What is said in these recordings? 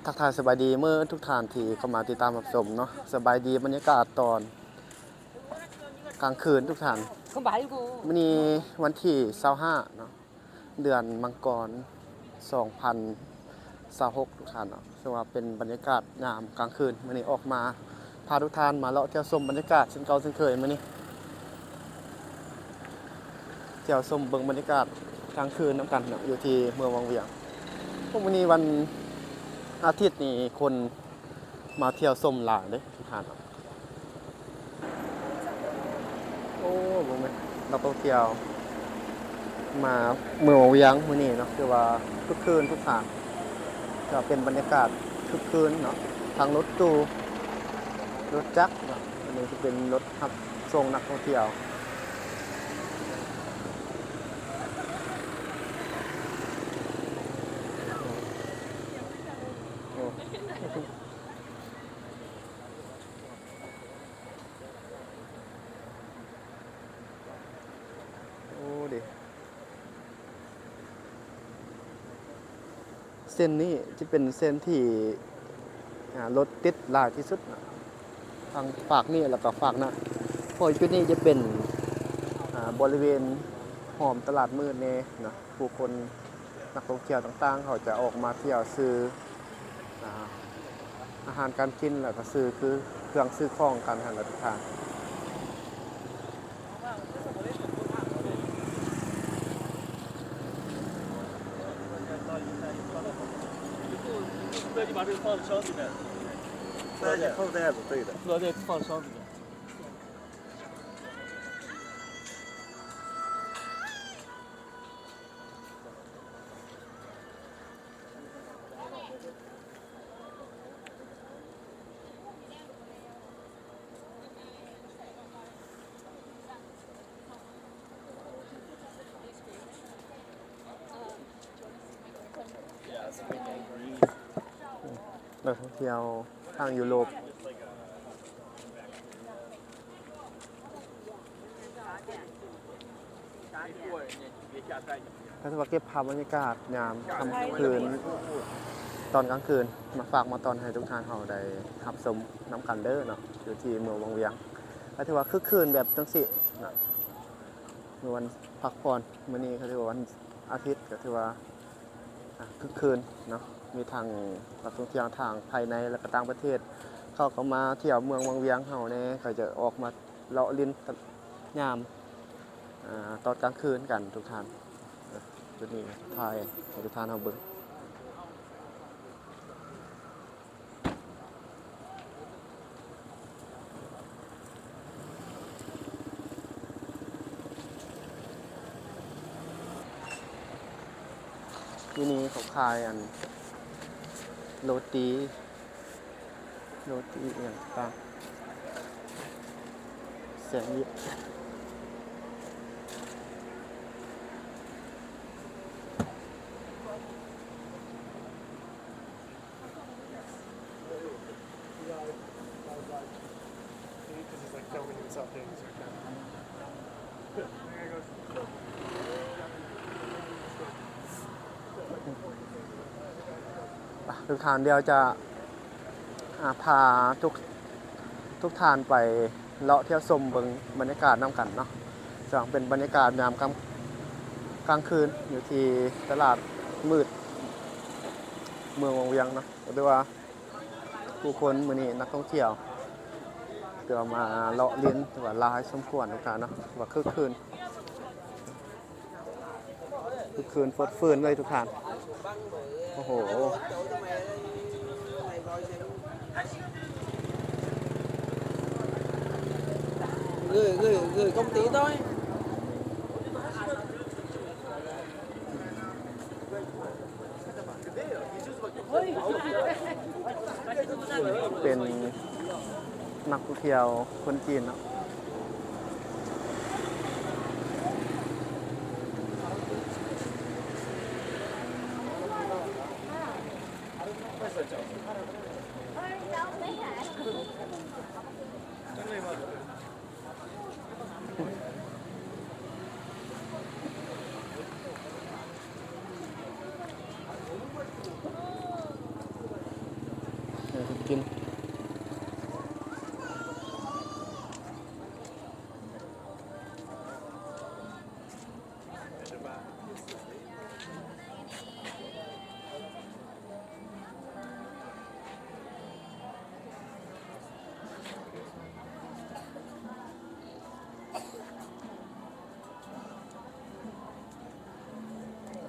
ทักทายสบายดีเมื่อทุกท่านที่เข้ามาติดตามรับชมเนาะสบายดีบรรยากาศตอนกลางคืนทุกท่านมื้อนี้วันที่25เนาะเดือนมังกร2026ทุกท่านเนาะซึ่งว่าเป็นบรรยากาศยามกลางคืนมื้อนี้ออกมาพาทุกท่านมาเลาะเที่ยวชมบรรยากาศเช่นเก่าเช่นเคยมื้อนี้เที่ยวชมเบิ่งบรรยากาศกลางคืนนํกันเนาะอยู่ที่เมืองวังเวียงพวกมื้อนี้วันอาทิตย์นี้คนมาเที่ยวชมหลายเด้ทุกท่านโอ้บ่แม่นนักท่องเที่ยวมาเมืองวังเวียงมื้อนี้เนาะคือว่าคึกคืนทุกท่านก็เป็นบรรยากาศคึกคืนเนาะทางรถตู้รถจักรเนาะอันนี้จะเป็นรถรับส่งนักท่องเที่ยวโอ้โอ้ดิเส้นนี้จะเป็นเส้นที่รถติดหลายที่สุดนะทางฝากนี่แล้วก็ฝากนะเพราะจุดนี้จะเป็นบริเวณหอมตลาดมืดเนี่ยนะผู้คนนักท่องเที่ยวต่างๆเขาจะออกมาเที่ยวซื้ออ่าอาหารการกินแล้วก็ซื้อคือเครื่องซื้อของการหันทุกทาง对，你把这个放箱里面，放袋子对的。搁这放箱里面。นักท่องเที่ยวทางยุโรปก็ถือว่าเก็บภาพบรรยากาศยามค่ำคืนตอนกลางคืนมาฝากมาตอนให้ทุกท่านเขาได้รับชมน้ำกันเด้อเนาะอยู่ที่เมืองวังเวียงก็ถือว่าคึกคืนแบบจังสินะในวันพักผ่อนมื้อนี้ก็ถือว่าวันอาทิตย์ก็ถือว่าคึกคืนเนาะมีทางนักท่องเที่ยวทางภายในและก็ต่างประเทศเขาก็มาเที่ยวเมืองวังเวียงเฮาเนี่ยเขาจะออกมาเลาะลิ้นยามตอนกลางคืนกันทุกท่านจุดนี้ถ่ายให้ทุกท่านเฮาเบิ่งที่นี้เขาขายโรตีอย่างต่างแสนเยอะทุกท่านเดียวจะพาทุกท่านไปเลาะเที่ยวชมเบิ่งบรรยากาศน้ำกันเนาะจะเป็นบรรยากาศยามกลางคืนอยู่ที่ตลาดมืดเมืองวังเวียงเนาะก็ด้วยว่าผู้คนมื้อนี้นักท่องเที่ยวเดี๋ยวมาเลาะลิ้นถือว่าหลายสมควรทุกท่านเนาะว่าคึกคืนฟดฟื้นเลยทุกท่านโอ้โหgửi công ty thôi. เป็นนักท่องเที่ยวคนจีนเนาะ กิน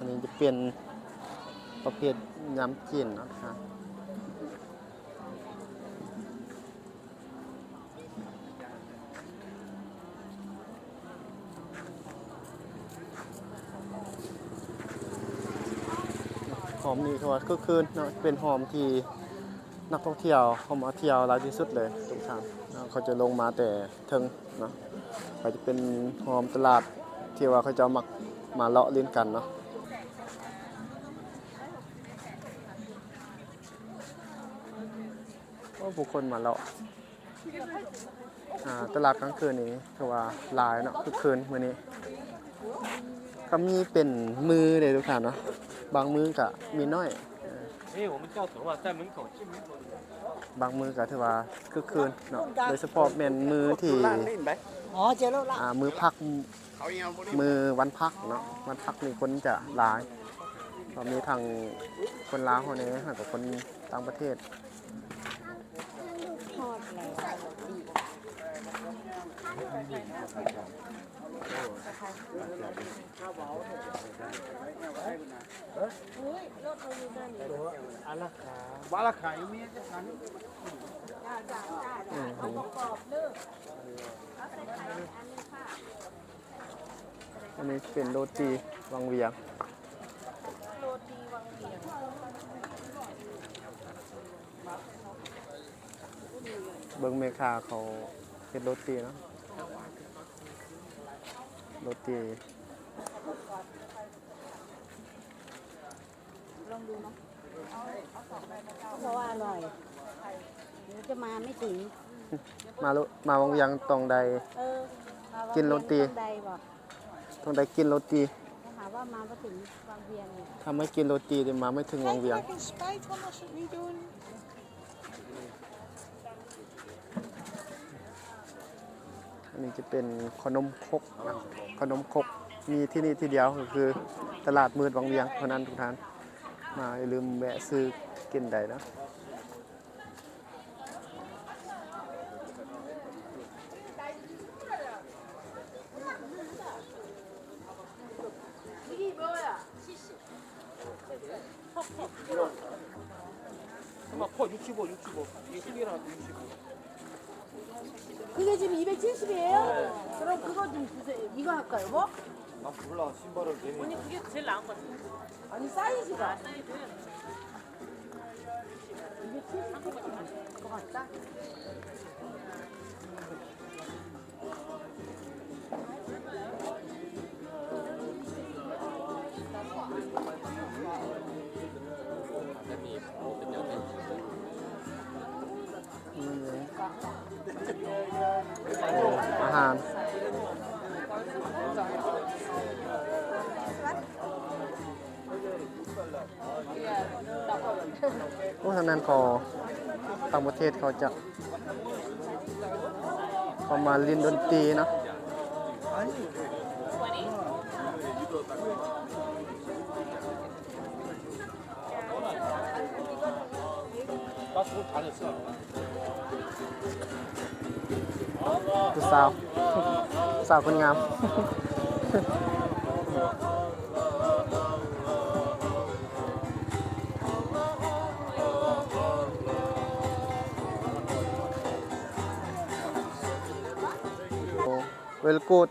อันนี้จะเป็นประเภทยำจีนเนาะครับหอมนี่คือว่าคือคืนเนาะเป็นหอมที่นักท่องเที่ยวเขามาเที่ยวหลายที่สุดเลยทุกท่านเนาะเขาจะลงมาแต่เทิงเนาะก็จะเป็นหอมตลาดที่ว่าเขาจะมักมาเลาะเล่นกันเนาะว่าผู้คนมาเลาะตลาดกลางคืนนี้คือว่าหลายเนาะทุกคืนมื้อนี้ก็มีเป็นมือเลยทุกท่านเนาะบางมือก็มีน้อย 我们教头啊，在门口进门口。 บางมือก็ถือว่าคือคืนเนาะโดยเฉพาะแม่นมือที่ อ๋อเจอแล้วละ มือพักมือวันพักเนาะวันพักนี่คนจะหลายก็มีทางคนลาวคนนี้กับคนต่างประเทศ ทอดแล้วอันนี้เป็นโรตีวังเวียงเบิ้งเมคาเขาเป็นโรตีเนาะโรตี เพราะว่าอร่อยเดี๋ยวจะมาไม่ถึง มาวังเวียงตรงใด เออ กินโรตี ใดบอก ตรงใดกินโรตี หาว่ามาไม่ถึงบางเวียงเนี่ย ถ้าไม่กินโรตีจะมาไม่ถึงวังเวียง Kijk, spijt van als ze het niet doen. อันนี้จะเป็นขนมครกนะขนมครกมีที่นี่ที่เดียวก็คือตลาดมืดวังเวียงเพราะนั้นทุกท่านมาอย่าลืมแวะซื้อกินได้นะ그게 지금 270이에요? 그럼 그거 좀 주세요. 이거 할까요, 뭐? 아 몰라 신발을 괜히 언니 그게 제일 나은 것 같아. 아니 사이즈가 사이즈. 270 것 같다.อาหารโอ้ทางนั้นเขาต่างประเทศเขาจะเขามาเล่นดนตรีเนาะ 나 그거 잘했어. คือสาว สาวคนงาม เวลกูด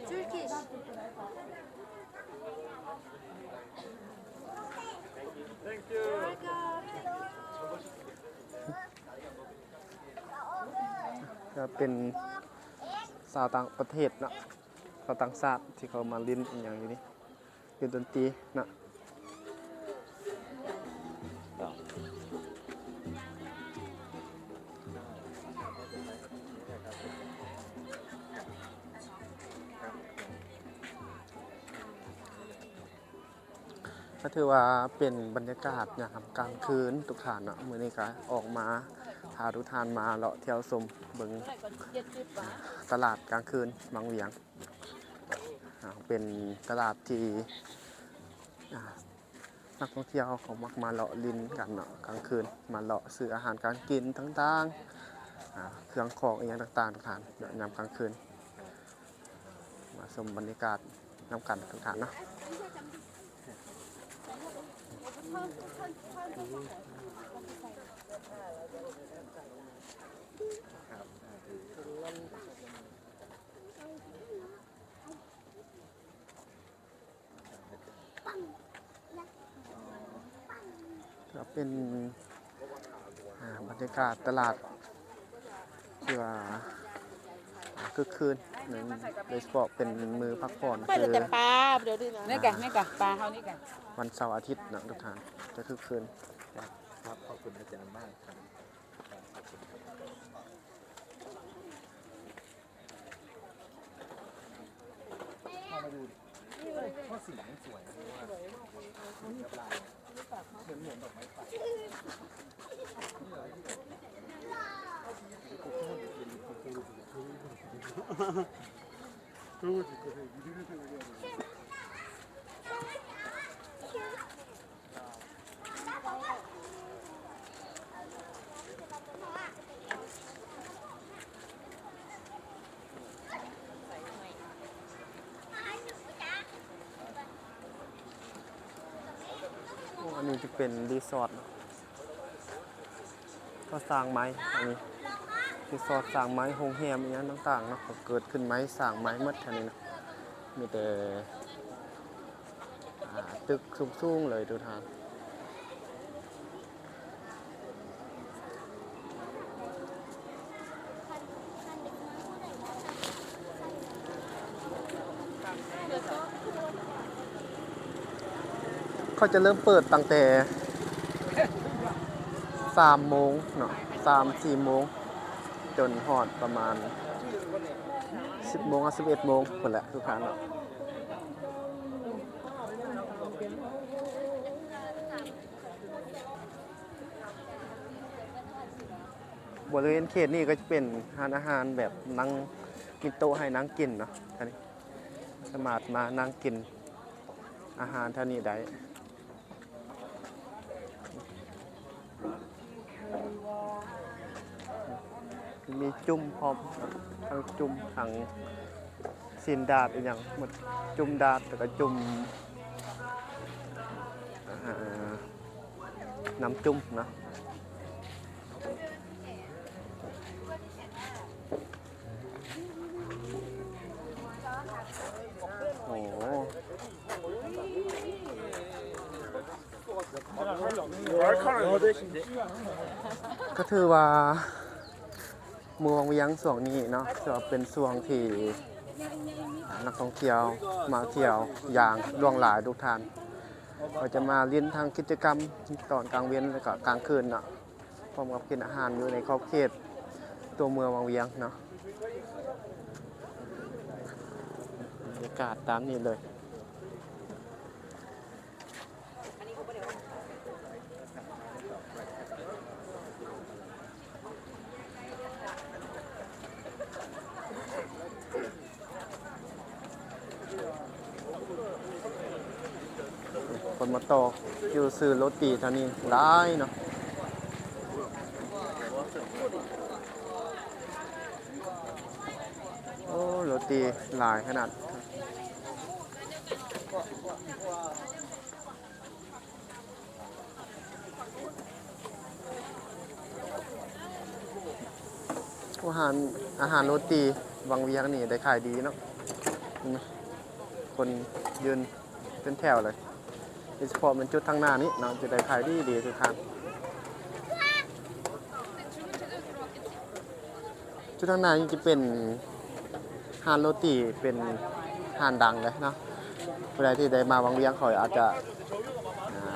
Turkish. ก็เป็นสาวต่างประเทศเนาะชาวต่างชาติที่เขามาเล่นอหย่างอยู่นี่เล่นดนตรีเนาะก็ถือว่าเป็นบรรยากาศยามกลางคืนทุกท่านเนาะมื้อนี้ก็ออกมาพาทุกท่านมาเลาะเที่ยวชมเบิ่งตลาดกลางคืนบางเวียงเป็นตลาดที่นักท่องเที่ยวเขามักมาเลาะลินกันเนาะกลางคืนมาเลาะซื้ออาหารการกินต่างๆเครื่องของอีกอย่างต่างๆทุกท่านยามกลางคืนมาชมบรรยากาศนำกันทุกท่านเนาะก็เป็นบรรยากาศตลาดที่ว่าคึกคืนโดยเฉพาะเป็นมือพักผ่อน ไป คือ แต่ปลาเดี๋ยวดินะนี่กะปลาเขานี่กะ วันเสาร์อาทิตย์นะทุกท่านจะคึกคืน ครับขอบคุณอาจารย์มากครับเข้ามาดูข้อสีมันสวยนะว่าเหมือนดอกไม้ไฟ อันนี้จะเป็นรีสอร์ทก็สร้างไม้อันนี้รีสอร์ทสร้างไม้โฮงแฮมอย่างนั้นต่างๆเนาะก็เกิดขึ้นไม้สร้างไม้หมดอันนี้นะมีแต่ตึกสูงๆเลยทุกท่านเขาจะเริ่มเปิดตั้งแต่3 โมงเนาะ3-4 โมงจนฮอดประมาณ10 โมง11 โมงหมดแหละทุกท่านเนาะบริเวณเขตนี้ก็จะเป็นร้านอาหารแบบนั่งกินโต๊ะให้นั่งกินเนาะท่านนี้สามารถมานั่งกินอาหารท่านี้ได้มีจุ่มพร้อมทั้งจุ่มทั้งซีนดาดอีกอย่างหมดจุ่มดาดแล้วก็จุ่มน้ำจุ่มนะโอ้โหก็ถือว่าเมืองเวียงส่วงนี้เนาะจะเป็นส่วงที่นักท่องเที่ยวมาเที่ยวอย่างล่วงหลายทุกท่านก็จะมาเรียนทางกิจกรรมตอนกลางเวียนแล้วก็กลางคืนเนาะพร้อมกับกินอาหารอยู่ในขอบเขตตัวเมืองวังเวียงเนาะบรรยากาศตามนี้เลยคนมาต่อคิวซื้อโรตีเท่านี้ได้เนาะโอ้โรตีหลายขนาดอาหารโรตีวังเวียงนี่ได้ขายดีเนาะ เห็นไหมคนยืนเป็นแถวเลยโดยเฉพาะเป็นจุดทางหน้านี้เนาะจะได้ขายดีทุกทางจุดทางหน้านี่จะเป็นฮานโรตีเป็นฮานดังเลยเนาะเวลาที่ได้มาวังเวียงเขาอาจจะ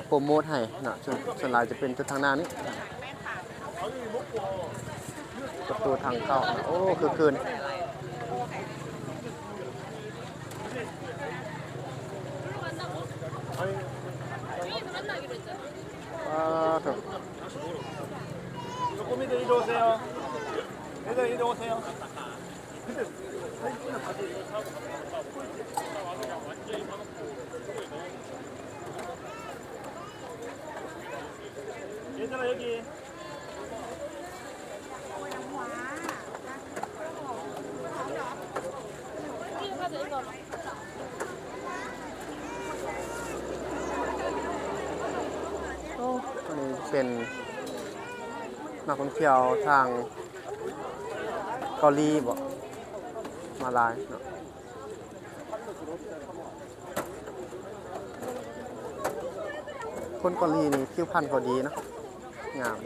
โปรโมทให้เนาะส่วนหลายจะเป็นจุดทางหน้านี้ประตูทางเข้าโอ้คือคืนถูก 조금이들 이리 오세요. 애들 이리 오세요. 근데 사진은 다시 얘들아 여기.อันนี้เป็นนักท่องเที่ยวทางเกาหลีบ่มาหลายเนาะคนเกาหลีนี่ผิวพรรณเขาดีเนาะงาม